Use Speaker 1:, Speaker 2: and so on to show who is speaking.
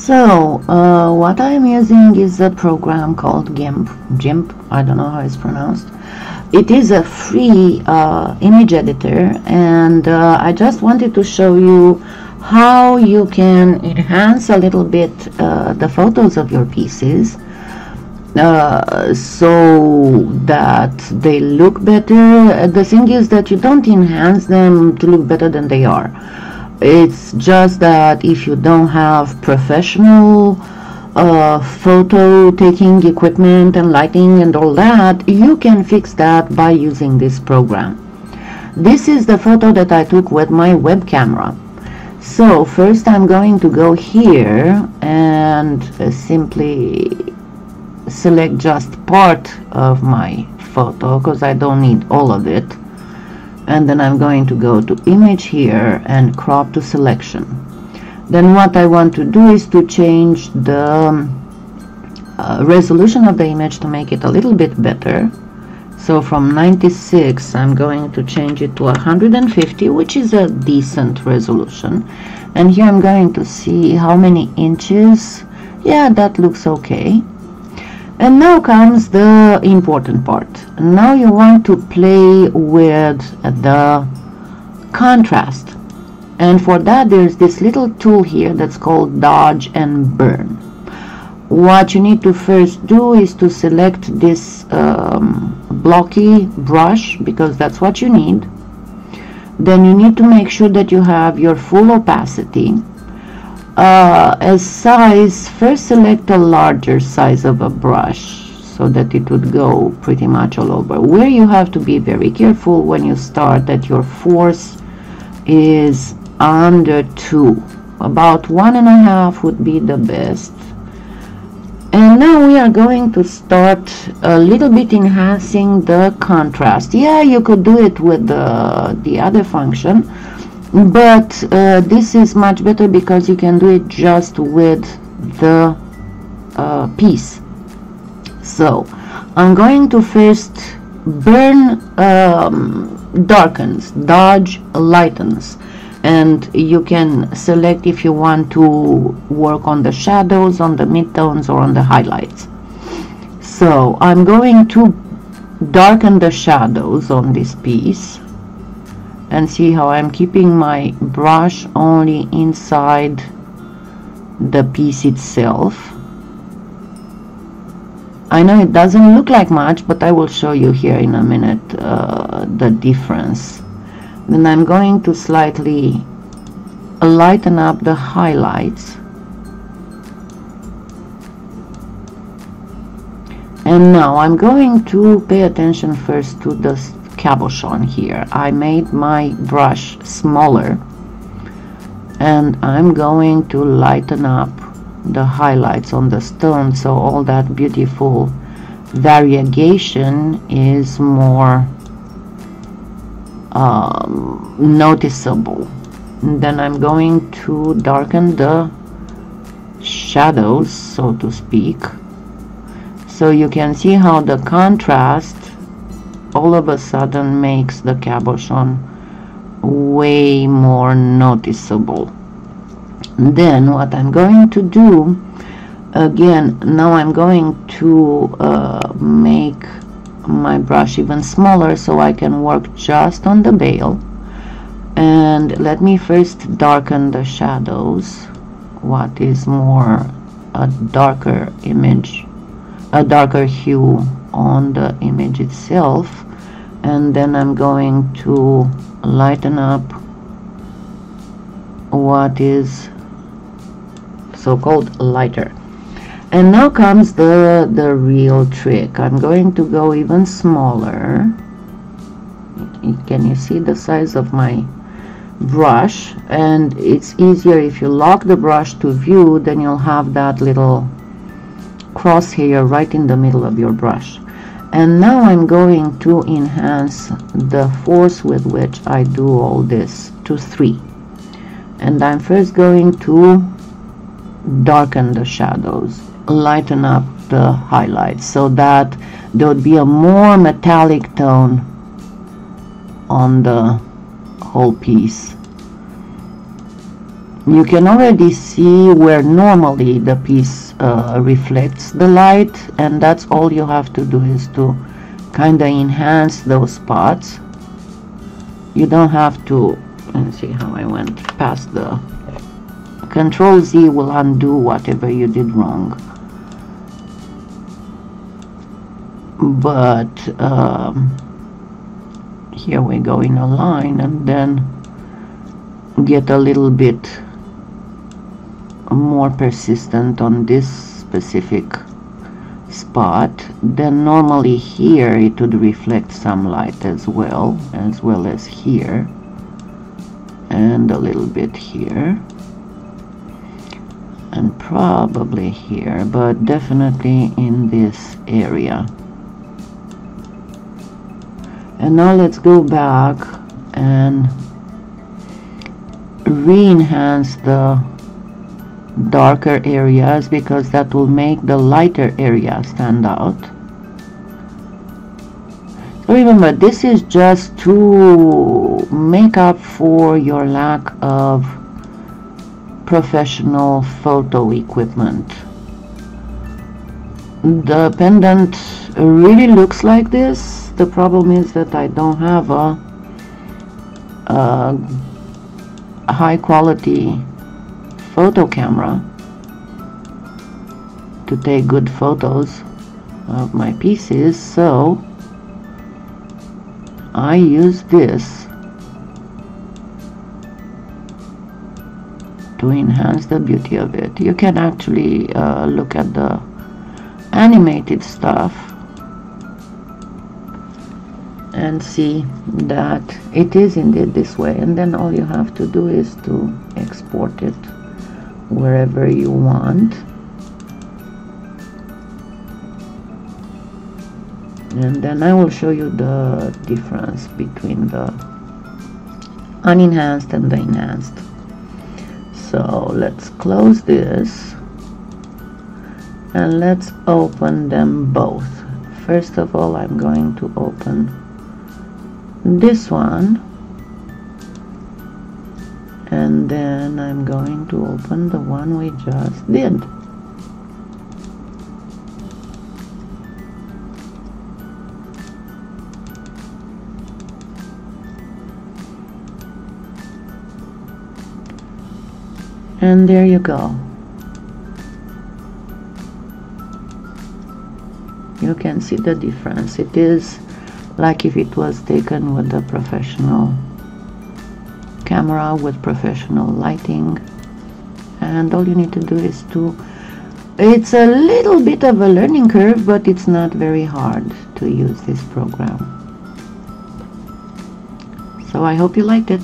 Speaker 1: So what I'm using is a program called GIMP, I don't know how it's pronounced. It is a free image editor, and I just wanted to show you how you can enhance a little bit the photos of your pieces so that they look better. The thing is that you don't enhance them to look better than they are. It's just that if you don't have professional photo taking equipment and lighting and all that, you can fix that by using this program. This is the photo that I took with my web camera. So first I'm going to go here and simply select just part of my photo because I don't need all of it. And then I'm going to go to image here and crop to selection. Then what I want to do is to change the resolution of the image to make it a little bit better. So from 96 I'm going to change it to 150, which is a decent resolution. And here I'm going to see how many inches. Yeah, that looks okay. And now comes the important part. Now you want to play with the contrast. And for that there's this little tool here that's called dodge and burn. What you need to first do is to select this blocky brush, because that's what you need. Then you need to make sure that you have your full opacity. As size, first select a larger size of a brush so that it would go pretty much all over. Where you have to be very careful when you start, that your force is under 2. About 1.5 would be the best. And now we are going to start a little bit enhancing the contrast. Yeah, you could do it with the other function, but this is much better because you can do it just with the piece. So I'm going to first burn darkens, dodge lightens, and you can select if you want to work on the shadows, on the midtones, or on the highlights. So I'm going to darken the shadows on this piece, and see how I'm keeping my brush only inside the piece itself. I know it doesn't look like much, but I will show you here in a minute the difference. Then I'm going to slightly lighten up the highlights. And now I'm going to pay attention first to the cabochon here. I made my brush smaller, and I'm going to lighten up the highlights on the stone so all that beautiful variegation is more noticeable. And then I'm going to darken the shadows, so to speak, so you can see how the contrast all of a sudden makes the cabochon way more noticeable. Then what I'm going to do again, now I'm going to make my brush even smaller so I can work just on the veil. And let me first darken the shadows, what is more a darker image, a darker hue on the image itself, and then I'm going to lighten up what is so-called lighter. And now comes the real trick. I'm going to go even smaller. Can you see the size of my brush? And it's easier if you lock the brush to view, then you'll have that little crosshair right in the middle of your brush. And now I'm going to enhance the force with which I do all this to 3. And I'm first going to darken the shadows, lighten up the highlights so that there would be a more metallic tone on the whole piece. You can already see where normally the piece reflects the light, and that's all you have to do, is to kind of enhance those spots. You don't have to, let's see how I went past the Control Z will undo whatever you did wrong. But here we go in a line, and then get a little bit more persistent on this specific spot. Then normally here it would reflect some light as well as here, and a little bit here, and probably here, but definitely in this area. And now let's go back and re-enhance the darker areas, because that will make the lighter area stand out. So remember, this is just to make up for your lack of professional photo equipment. The pendant really looks like this. The problem is that I don't have a high quality photo camera to take good photos of my pieces, so I use this to enhance the beauty of it. You can actually look at the animated stuff and see that it is indeed this way, and then all you have to do is to export it wherever you want, and then I will show you the difference between the unenhanced and the enhanced. So let's close this and let's open them both. First of all, I'm going to open this one, and then I'm going to open the one we just did. And there you go. You can see the difference. It is like if it was taken with a professional camera with professional lighting, and all you need to do is to, it's a little bit of a learning curve, but it's not very hard to use this program. So I hope you liked it.